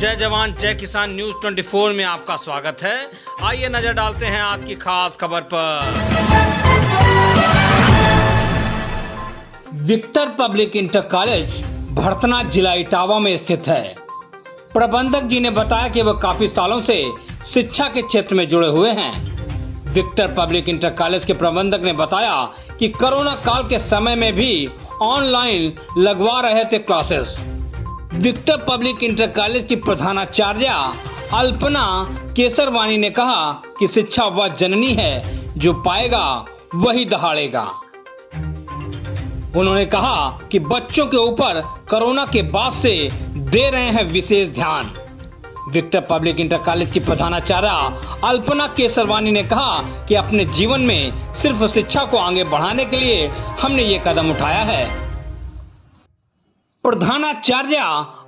जय जवान जय किसान न्यूज 24 में आपका स्वागत है। आइए नजर डालते हैं आज की खास खबर पर। विक्टर पब्लिक इंटर कॉलेज भरतना जिला इटावा में स्थित है। प्रबंधक जी ने बताया कि वह काफी सालों से शिक्षा के क्षेत्र में जुड़े हुए हैं। विक्टर पब्लिक इंटर कॉलेज के प्रबंधक ने बताया कि कोरोना काल के समय में भी ऑनलाइन लगवा रहे थे classes. Victor public inter college की प्रधानाचार्य अल्पना केसरवानी ने कहा कि शिक्षा वह जननी है जो पाएगा वही दहाड़ेगा। उन्होंने कहा कि बच्चों के ऊपर कोरोना के बाद से दे रहे हैं विशेष ध्यान। विक्टर पब्लिक इंटर कॉलेज की प्रधानाचार्य अल्पना केसरवानी ने कहा कि अपने जीवन में सिर्फ शिक्षा को आगे बढ़ाने के लिए हमने ये कदम उठाया है। प्रधानाचार्य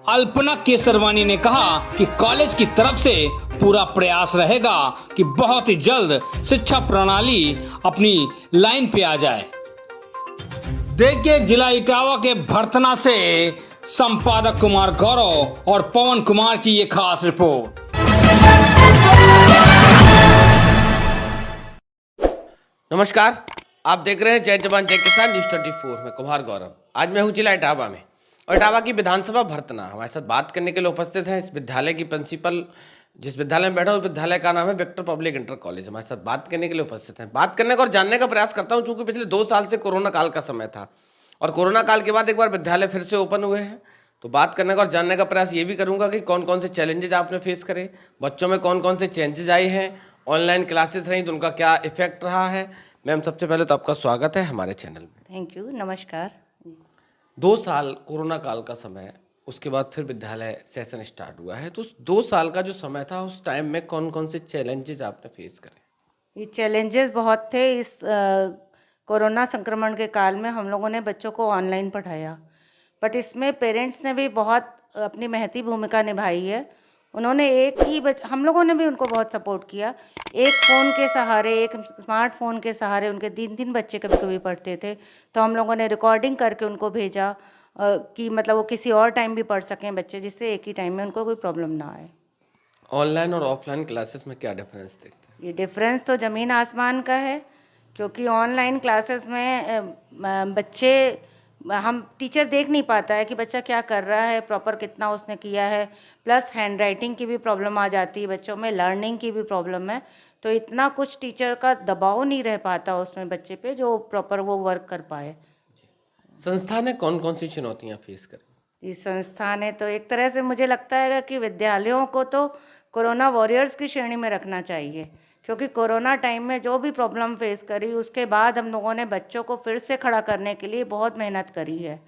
अल्पना केसरवानी ने कहा कि कॉलेज की तरफ से पूरा प्रयास रहेगा कि बहुत ही जल्द शिक्षा प्रणाली अपनी लाइन पे आ जाए। देखिए जिला इटावा के भरतना से संपादक कुमार गौरव और पवन कुमार की ये खास रिपोर्ट। नमस्कार, आप देख रहे हैं जय जवान जय किसान न्यूज 24 में कुमार गौरव। आज मैं हूं जिला इटावा में और इटावा की विधानसभा भरतना। हमारे साथ बात करने के लिए उपस्थित हैं इस विद्यालय की प्रिंसिपल। जिस विद्यालय में बैठा उस विद्यालय का नाम है विक्टर पब्लिक इंटर कॉलेज। हमारे साथ बात करने के लिए उपस्थित हैं। बात करने का और जानने का प्रयास करता हूं, चूंकि पिछले 2 साल से कोरोना काल का समय था और कोरोना काल के बाद एक बार विद्यालय फिर से ओपन हुए हैं, तो बात करने का और जानने का प्रयास ये भी करूंगा कि कौन कौन से चैलेंजेज आपने फेस करे, बच्चों में कौन कौन से चेंजेज आए हैं, ऑनलाइन क्लासेस रही तो उनका क्या इफेक्ट रहा है। मैम, सबसे पहले तो आपका स्वागत है हमारे चैनल में। थैंक यू, नमस्कार। 2 साल कोरोना काल का समय, उसके बाद फिर विद्यालय सेशन स्टार्ट हुआ है, तो उस 2 साल का जो समय था उस टाइम में कौन कौन से चैलेंजेस आपने फेस करे? ये चैलेंजेस बहुत थे। इस कोरोना संक्रमण के काल में हम लोगों ने बच्चों को ऑनलाइन पढ़ाया, बट इसमें पेरेंट्स ने भी बहुत अपनी महती भूमिका निभाई है। उन्होंने हम लोगों ने भी उनको बहुत सपोर्ट किया। एक फ़ोन के सहारे, एक स्मार्टफोन के सहारे उनके 3-3 बच्चे कभी कभी पढ़ते थे, तो हम लोगों ने रिकॉर्डिंग करके उनको भेजा कि मतलब वो किसी और टाइम भी पढ़ सकें बच्चे, जिससे एक ही टाइम में उनको कोई प्रॉब्लम ना आए। ऑनलाइन और ऑफलाइन क्लासेस में क्या डिफरेंस देखते हैं? ये डिफरेंस तो ज़मीन आसमान का है, क्योंकि ऑनलाइन क्लासेस में बच्चे, हम टीचर देख नहीं पाता है कि बच्चा क्या कर रहा है, प्रॉपर कितना उसने किया है, प्लस हैंड राइटिंग की भी प्रॉब्लम आ जाती है बच्चों में, लर्निंग की भी प्रॉब्लम है, तो इतना कुछ टीचर का दबाव नहीं रह पाता उसमें बच्चे पे जो प्रॉपर वो वर्क कर पाए। संस्था ने कौन कौन सी चुनौतियां फेस करी? इस संस्था ने तो एक तरह से मुझे लगता है कि विद्यालयों को तो कोरोना वॉरियर्स की श्रेणी में रखना चाहिए, क्योंकि कोरोना टाइम में जो भी प्रॉब्लम फेस करी उसके बाद हम लोगों ने बच्चों को फिर से खड़ा करने के लिए बहुत मेहनत करी है।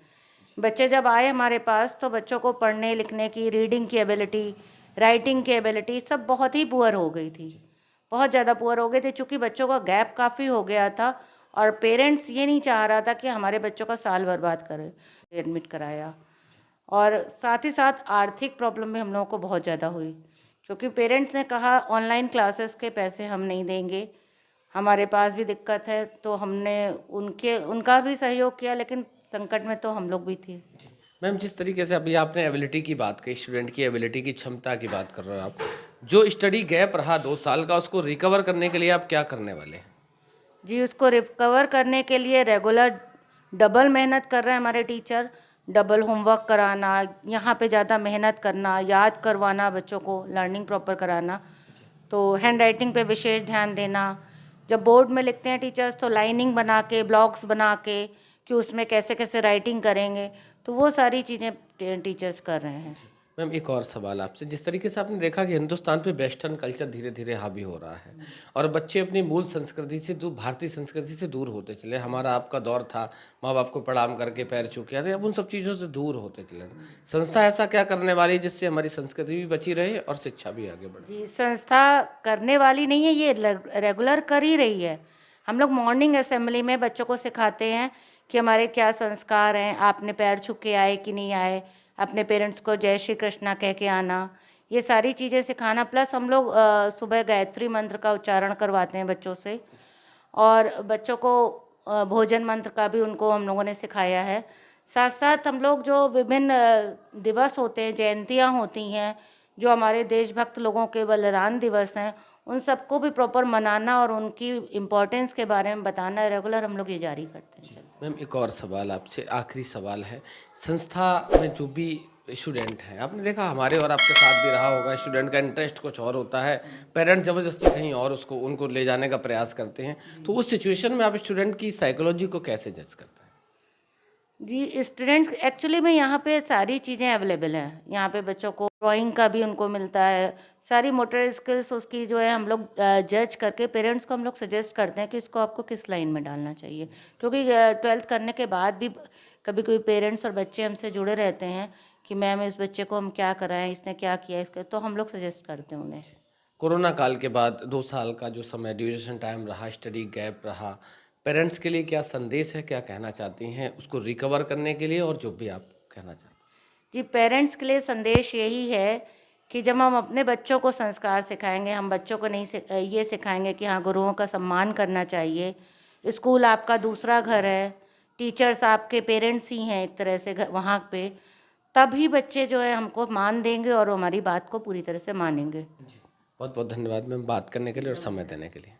बच्चे जब आए हमारे पास तो बच्चों को पढ़ने लिखने की, रीडिंग की एबिलिटी, राइटिंग की एबिलिटी सब बहुत ही पुअर हो गई थी, बहुत ज़्यादा पुअर हो गई थी, क्योंकि बच्चों का गैप काफ़ी हो गया था और पेरेंट्स ये नहीं चाह रहा था कि हमारे बच्चों का साल बर्बाद करें। एडमिट कराया, और साथ ही साथ आर्थिक प्रॉब्लम भी हम लोगों को बहुत ज़्यादा हुई, क्योंकि पेरेंट्स ने कहा ऑनलाइन क्लासेस के पैसे हम नहीं देंगे, हमारे पास भी दिक्कत है, तो हमने उनका भी सहयोग किया, लेकिन संकट में तो हम लोग भी थे। मैम, जिस तरीके से अभी आपने एबिलिटी की बात कही, स्टूडेंट की एबिलिटी की क्षमता की बात कर रहे हो आप, जो स्टडी गैप रहा 2 साल का, उसको रिकवर करने के लिए आप क्या करने वाले हैं? जी, उसको रिकवर करने के लिए रेगुलर डबल मेहनत कर रहे हैं हमारे टीचर। डबल होमवर्क कराना, यहाँ पे ज़्यादा मेहनत करना, याद करवाना बच्चों को, लर्निंग प्रॉपर कराना, तो हैंड राइटिंग पे विशेष ध्यान देना। जब बोर्ड में लिखते हैं टीचर्स तो लाइनिंग बना के, ब्लॉक्स बना के कि उसमें कैसे कैसे राइटिंग करेंगे, तो वो सारी चीज़ें टीचर्स कर रहे हैं। मैम, एक और सवाल आपसे। जिस तरीके से आपने देखा कि हिंदुस्तान पे वेस्टर्न कल्चर धीरे धीरे हावी हो रहा है और बच्चे अपनी मूल संस्कृति से, जो भारतीय संस्कृति से दूर होते चले। हमारा आपका दौर था, माँ बाप को प्रणाम करके पैर छू के आते, अब उन सब चीज़ों से दूर होते चले। संस्था ऐसा क्या करने वाली है जिससे हमारी संस्कृति भी बची रहे और शिक्षा भी आगे बढ़े? जी, संस्था करने वाली नहीं है, ये रेगुलर कर ही रही है। हम लोग मॉर्निंग असेंबली में बच्चों को सिखाते हैं कि हमारे क्या संस्कार हैं, आपने पैर छू के आए कि नहीं आए, अपने पेरेंट्स को जय श्री कृष्णा कह के आना, ये सारी चीज़ें सिखाना। प्लस हम लोग सुबह गायत्री मंत्र का उच्चारण करवाते हैं बच्चों से, और बच्चों को भोजन मंत्र का भी उनको हम लोगों ने सिखाया है। साथ साथ हम लोग जो विभिन्न दिवस होते हैं, जयंतियाँ होती हैं, जो हमारे देशभक्त लोगों के बलिदान दिवस हैं, उन सबको भी प्रॉपर मनाना और उनकी इम्पोर्टेंस के बारे में बताना रेगुलर हम लोग ये जारी करते हैं। मैम एक और सवाल आपसे, आखिरी सवाल है, संस्था में जो भी स्टूडेंट हैं, आपने देखा हमारे और आपके साथ भी रहा होगा, स्टूडेंट का इंटरेस्ट कुछ और होता है, पेरेंट्स ज़बरदस्ती कहीं और उनको ले जाने का प्रयास करते हैं, तो उस सिचुएशन में आप स्टूडेंट की साइकोलॉजी को कैसे जज करते हैं? जी, स्टूडेंट्स एक्चुअली में यहाँ पे सारी चीज़ें अवेलेबल हैं। यहाँ पे बच्चों को ड्राइंग का भी उनको मिलता है, सारी मोटर स्किल्स उसकी जो है हम लोग जज करके पेरेंट्स को हम लोग सजेस्ट करते हैं कि इसको आपको किस लाइन में डालना चाहिए, क्योंकि 12th करने के बाद भी कभी कोई पेरेंट्स और बच्चे हमसे जुड़े रहते हैं कि मैम इस बच्चे को हम क्या कराएं, इसने क्या किया, इसके तो हम लोग सजेस्ट करते हैं उन्हें। कोरोना काल के बाद 2 साल का जो समय ड्यूरेशन टाइम रहा, स्टडी गैप रहा, पेरेंट्स के लिए क्या संदेश है, क्या कहना चाहती हैं उसको रिकवर करने के लिए, और जो भी आप कहना चाहते हैं? जी, पेरेंट्स के लिए संदेश यही है कि जब हम अपने बच्चों को संस्कार सिखाएंगे, हम बच्चों को नहीं ये सिखाएंगे कि हाँ गुरुओं का सम्मान करना चाहिए, स्कूल आपका दूसरा घर है, टीचर्स आपके पेरेंट्स ही हैं एक तरह से वहाँ पे, तभी बच्चे जो है हमको मान देंगे और हमारी बात को पूरी तरह से मानेंगे। बहुत बहुत धन्यवाद मैम बात करने के लिए और समय देने के लिए।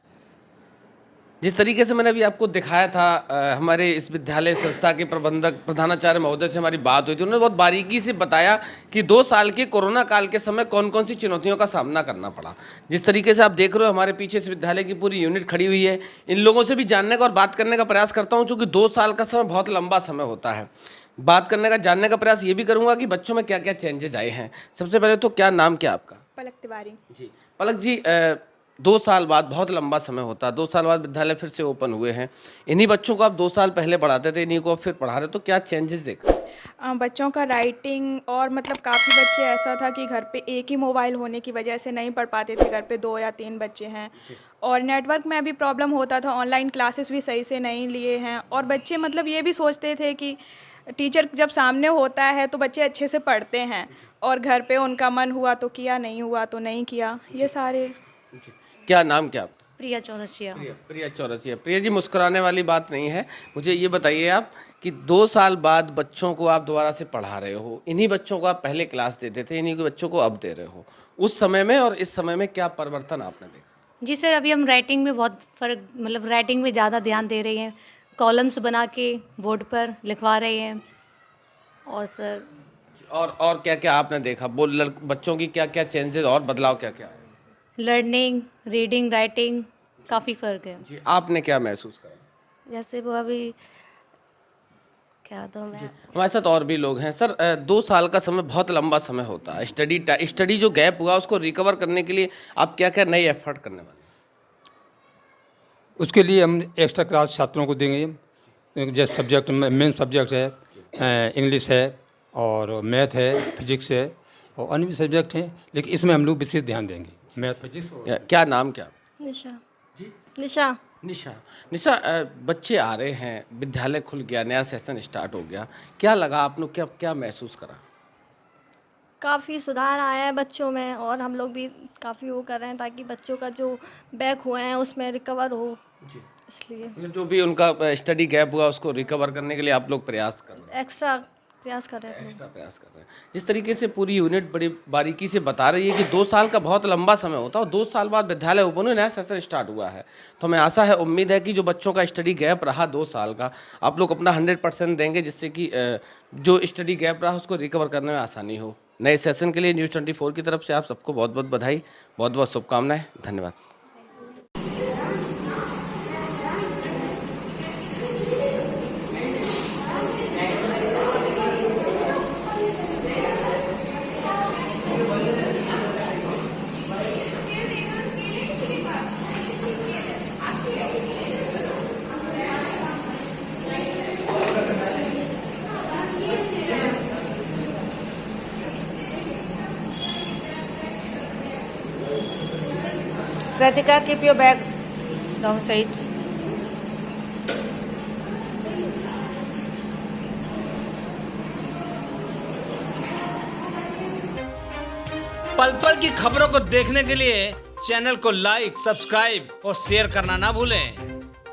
जिस तरीके से मैंने अभी आपको दिखाया था, हमारे इस विद्यालय संस्था के प्रबंधक प्रधानाचार्य महोदय से हमारी बात हुई थी, उन्होंने बहुत बारीकी से बताया कि 2 साल के कोरोना काल के समय कौन कौन सी चुनौतियों का सामना करना पड़ा। जिस तरीके से आप देख रहे हो हमारे पीछे इस विद्यालय की पूरी यूनिट खड़ी हुई है, इन लोगों से भी जानने का और बात करने का प्रयास करता हूँ, चूँकि 2 साल का समय बहुत लंबा समय होता है। बात करने का, जानने का प्रयास ये भी करूँगा कि बच्चों में क्या क्या चेंजेज आए हैं। सबसे पहले तो क्या नाम क्या आपका? पलक तिवारी। जी पलक जी, 2 साल बाद, बहुत लंबा समय होता है, 2 साल बाद विद्यालय फिर से ओपन हुए हैं, इन्हीं बच्चों को आप 2 साल पहले पढ़ाते थे, इन्हीं को आप फिर पढ़ा रहे, तो क्या चेंजेस देखा? बच्चों का राइटिंग और मतलब काफ़ी बच्चे ऐसा था कि घर पे एक ही मोबाइल होने की वजह से नहीं पढ़ पाते थे, घर पे 2 या 3 बच्चे हैं, और नेटवर्क में भी प्रॉब्लम होता था, ऑनलाइन क्लासेस भी सही से नहीं लिए हैं, और बच्चे मतलब ये भी सोचते थे कि टीचर जब सामने होता है तो बच्चे अच्छे से पढ़ते हैं, और घर पे उनका मन हुआ तो किया, नहीं हुआ तो नहीं किया, ये सारे। क्या नाम क्या आपका? प्रिया चौरसिया। प्रिया चौरसिया। प्रिया जी, मुस्कुराने वाली बात नहीं है, मुझे ये बताइए आप कि 2 साल बाद बच्चों को आप दोबारा से पढ़ा रहे हो, इन्हीं बच्चों को आप पहले क्लास देते थे, इन्हीं बच्चों को अब दे रहे हो, उस समय में और इस समय में क्या परिवर्तन आपने देखा? जी सर, अभी हम राइटिंग में बहुत फ़र्क, मतलब राइटिंग में ज़्यादा ध्यान दे रहे हैं, कॉलम्स बना के बोर्ड पर लिखवा रहे हैं, और सर और क्या क्या आपने देखा, बच्चों की क्या क्या चेंजेस और बदलाव क्या क्या है? लर्निंग, रीडिंग, राइटिंग काफ़ी फ़र्क है। जी, आपने क्या महसूस करा? जैसे वो अभी क्या, तो मैं हमारे साथ और भी लोग हैं। सर, 2 साल का समय बहुत लंबा समय होता है, स्टडी जो गैप हुआ उसको रिकवर करने के लिए आप क्या क्या नए एफर्ट करने वाले? उसके लिए हम एक्स्ट्रा क्लास छात्रों को देंगे, जैसे सब्जेक्ट मेन सब्जेक्ट है इंग्लिश है और मैथ है, फिजिक्स है और अन्य भी सब्जेक्ट हैं, लेकिन इसमें हम लोग विशेष ध्यान देंगे, मैथ, फिजिक्स। क्या नाम क्या? निशा। जी निशा। निशा, बच्चे आ रहे हैं, विद्यालय खुल गया, नया सेशन स्टार्ट हो गया, क्या लगा आप लोग, क्या महसूस करा? काफ़ी सुधार आया है बच्चों में, और हम लोग भी काफ़ी वो कर रहे हैं ताकि बच्चों का जो बैक हुए हैं उसमें रिकवर हो, इसलिए जो भी उनका स्टडी गैप हुआ उसको रिकवर करने के लिए आप लोग प्रयास कर रहे हैं, एक्स्ट्रा प्रयास कर रहे हैं। जिस तरीके से पूरी यूनिट बड़ी बारीकी से बता रही है कि 2 साल का बहुत लंबा समय होता है और 2 साल बाद विद्यालय ओपन हुआ, नया सेशन स्टार्ट हुआ है, तो हमें आशा है, उम्मीद है कि जो बच्चों का स्टडी गैप रहा 2 साल का, आप लोग अपना 100% देंगे, जिससे कि जो स्टडी गैप रहा उसको रिकवर करने में आसानी हो। नए सेशन के लिए न्यूज़ 24 की तरफ से आप सबको बहुत बहुत बधाई, बहुत बहुत शुभकामनाएं, धन्यवाद। Kritika, keep your bag downside. पल पल की खबरों को देखने के लिए चैनल को लाइक, सब्सक्राइब और शेयर करना ना भूलें।